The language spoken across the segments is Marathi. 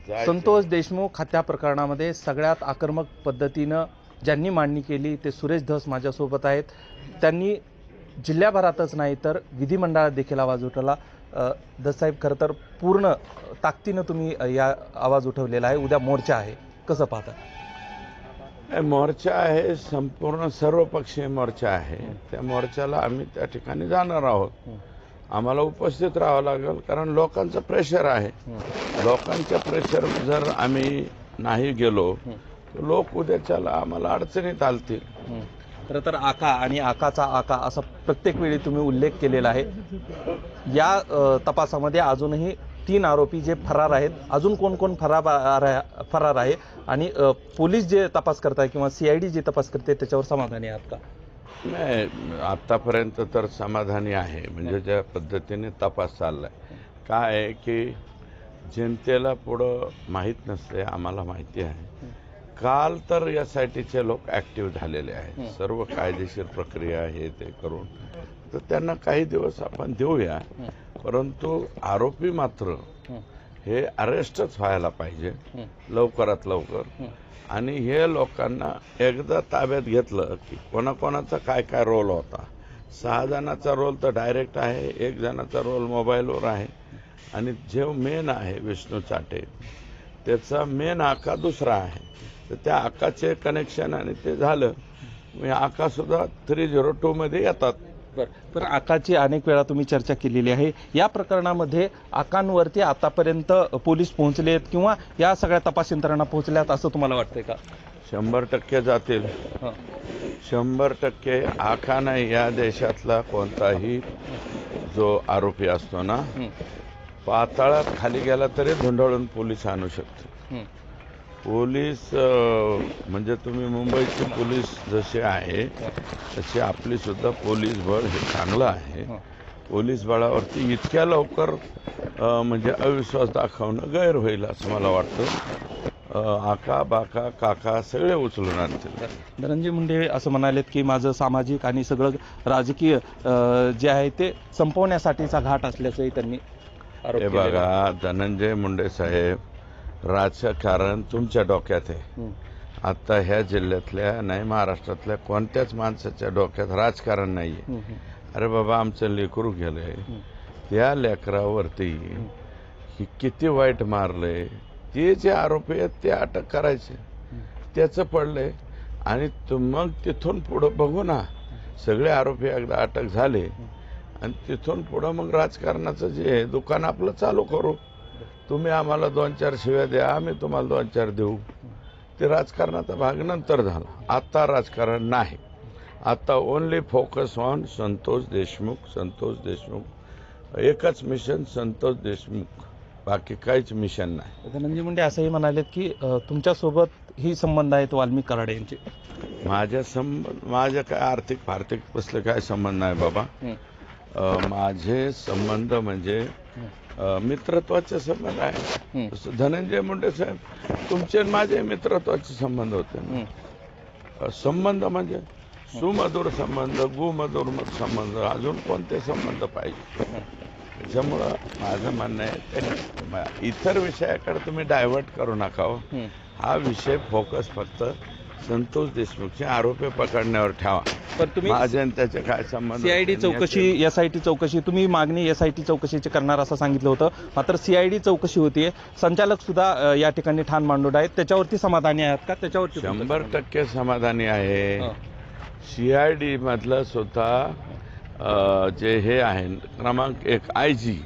संतोष देशमुख हत्या प्रकरणामध्ये सगळ्यात आक्रमक पद्धतीनं ज्यांनी मांडणी केली ते सुरेश धस माझ्यासोबत आहेत. त्यांनी जिल्ह्याभरातच नाही तर विधिमंडळात देखील आवाज उठवला. धस साहेब, खरं तर पूर्ण ताकदीनं तुम्ही या आवाज उठवलेला आहे. उद्या मोर्चा आहे, कसं पाहता? मोर्चा आहे, संपूर्ण सर्वपक्षीय मोर्चा आहे. त्या मोर्चाला आम्ही त्या ठिकाणी जाणार आहोत. आम्हाला उपस्थित राहावं लागेल, कारण लोकांचं प्रेशर आहे. लोकांच्या प्रेशर जर आम्ही नाही गेलो तर लोक उद्याच्याला आम्हाला अडचणीत आलतील. खरं तर आका आणि आकाचा आका असा प्रत्येक वेळी तुम्ही उल्लेख केलेला आहे. या तपासामध्ये अजूनही 3 आरोपी जे फरार आहेत. अजून कोण कोण फरार आहे आणि पोलीस जे तपास करताय किंवा CID जे तपास करते त्याच्यावर समाधानी आहात का? नाही, आतापर्यंत तर समाधानी आहे. म्हणजे ज्या पद्धतीने तपास चाललाय, काय आहे की जनतेला पुढं माहीत नसते, आम्हाला माहिती आहे. काल तर SITचे लोक ॲक्टिव्ह झालेले आहेत. सर्व कायदेशीर प्रक्रिया हे ते करून तर त्यांना काही दिवस आपण देऊया, परंतु आरोपी मात्र हे अरेस्टच व्हायला पाहिजे लवकरात लवकर. आणि हे लोकांना एकदा ताब्यात घेतलं की कोणाकोणाचा काय काय रोल होता. 6 जणांचा रोल तर डायरेक्ट आहे, 1 जणाचा रोल मोबाईलवर आहे, आणि जे मेन आहे विष्णू चाटे त्याचा मेन आका दुसरा आहे. तर त्या आकाचे कनेक्शन आणि ते झालं, आकासुद्धा 302 मध्ये येतात. पण आकाची अनेक वेळा तुम्ही चर्चा केलेली आहे. या प्रकरणामध्ये आकांवरती आतापर्यंत पोलीस पोहोचलेत किंवा या सगळ्या तपास यंत्रणा पोहोचल्यात असं तुम्हाला वाटतंय का? 100% जातील. 100% आका नाही, या देशातला कोणताही जो आरोपी असतो ना, पाताळात खाली गेला तरी धुंडाळून पोलीस आणू शकतो. पोलीस म्हणजे तुम्ही मुंबईचे पोलीस जसे आहे तसे आपली सुद्धा पोलीस बळ हे चांगलं आहे. पोलीस बळावरती इतक्या लवकर म्हणजे अविश्वास दाखवणं गैर होईल असं मला वाटतं. आका बाका काका सगळे उचलून आणतील. धनंजय मुंडे असं म्हणालेत की माझं सामाजिक आणि सगळं राजकीय जे आहे ते संपवण्यासाठीचा घाट असल्याचंही त्यांनी हे बघा, धनंजय मुंडे साहेब, राजकारण तुमच्या डोक्यात आहे. आता ह्या जिल्ह्यातल्या नाही महाराष्ट्रातल्या कोणत्याच माणसाच्या डोक्यात राजकारण नाहीये. अरे बाबा, आमचं लेकरू गेलंय, त्या लेकरावरती किती वाईट मारलंय, ते जे आरोपी आहेत ते अटक करायचे, त्याचं पडलंय. आणि मग तिथून पुढं बघू ना, सगळे आरोपी एकदा अटक झाले आणि तिथून पुढं मग राजकारणाचं जे दुकान आपलं चालू करू. तुम्ही आम्हाला 2-4 शिव्या द्या, आम्ही तुम्हाला 2-4 देऊ. ते राजकारणाचा भाग नंतर झाला. आता राजकारण नाही. आता only focus on Santosh Deshmukh. Santosh Deshmukh एकच मिशन, संतोष देशमुख, बाकी काहीच मिशन नाही. धनंजय मुंडे असंही म्हणालेत की तुमच्यासोबत ही संबंध आहेत वाल्मिक कराड यांचे. माझ्या काय आर्थिक कसले काय संबंध नाही बाबा. माझे संबंध म्हणजे मित्रत्वाचे संबंध आहे. धनंजय मुंडे साहेब, तुमचे माझे मित्रत्वाचे संबंध होते. संबंध म्हणजे सुमधुर संबंध, गुमधुर संबंध, अजून कोणते संबंध पाहिजे. त्याच्यामुळं माझं म्हणणं आहे, इतर विषयाकडे तुम्ही डायव्हर्ट करू नका हो. हा विषय फोकस फक्त संतोष देशमुखचे आरोपी पकडण्यावर ठेवा. पण तुम्ही माझ्या त्याचे काय संबंध? CID चौकशी, SIT चौकशी, तुम्ही मागणी SIT चौकशीची करणार असं सांगितलं होतं. मात्र CID चौकशी होतीये. संचालक सुद्धा या ठिकाणी ठाण मांडून आहेत. त्याच्यावरती समाधानी आहात का? त्याच्यावरती 100% समाधानी आहे. CID मधलं सुद्धा जे हे आहे क्रमांक 1 IG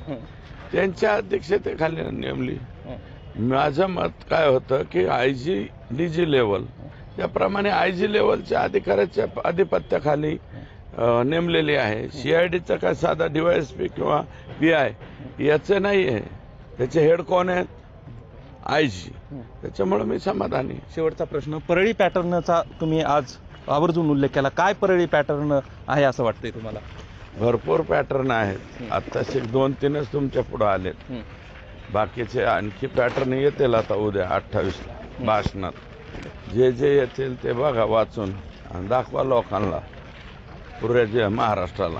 त्यांच्या अध्यक्षतेखाली नेमली. माझं मत काय होतं की IG DG लेवल, त्याप्रमाणे IG लेवलच्या अधिकाऱ्याच्या आधिपत्याखाली नेमलेली आहे. CIDचा काय साधा DYSP किंवा PI याचं नाही आहे. त्याचे हेड कोण आहेत? IG. त्याच्यामुळे मी समाधानी. शेवटचा प्रश्न, परळी पॅटर्नचा तुम्ही आज आवर्जून उल्लेख केला. काय परळी पॅटर्न आहे असं वाटतंय तुम्हाला? भरपूर पॅटर्न आहेत. आत्ताचे 2-3च तुमच्या पुढे आलेत. बाकीचे आणखी पॅटर्न येतील आता उद्या 28ला भाषणात. जे जे येतील ते बघा वाचून आणि दाखवा लोकांना, पुऱ्या महाराष्ट्राला.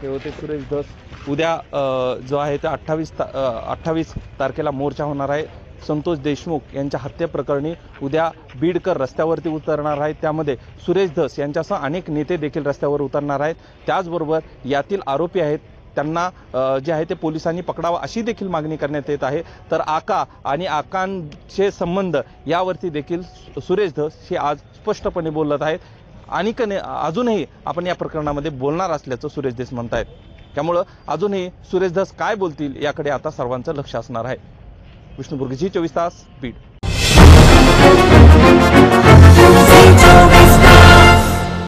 ते होते सुरेश धस. उद्या जो आहे ते 28 तारखेला मोर्चा होणार आहे. संतोष देशमुख यांच्या हत्येप्रकरणी उद्या बीडकर रस्त्यावरती उतरणार आहेत. त्यामध्ये सुरेश धस यांच्यासह अनेक नेते देखील रस्त्यावर उतरणार आहेत. त्याचबरोबर यातील आरोपी आहेत त्यांना जे आहे ते पोलिसांनी पकडावं अशी देखील मागणी करण्यात येत आहे. तर आका आणि आकांचे संबंध यावरती देखील सुरेश धस हे आज स्पष्टपणे बोलत आहेत. आणि अजूनही आपण या प्रकरणामध्ये बोलणार असल्याचं सुरेश धस म्हणत आहेत. त्यामुळं अजूनही सुरेश धस काय बोलतील याकडे आता सर्वांचं लक्ष असणार आहे. विष्णू बुर्गे, झी 24 तास, बीड.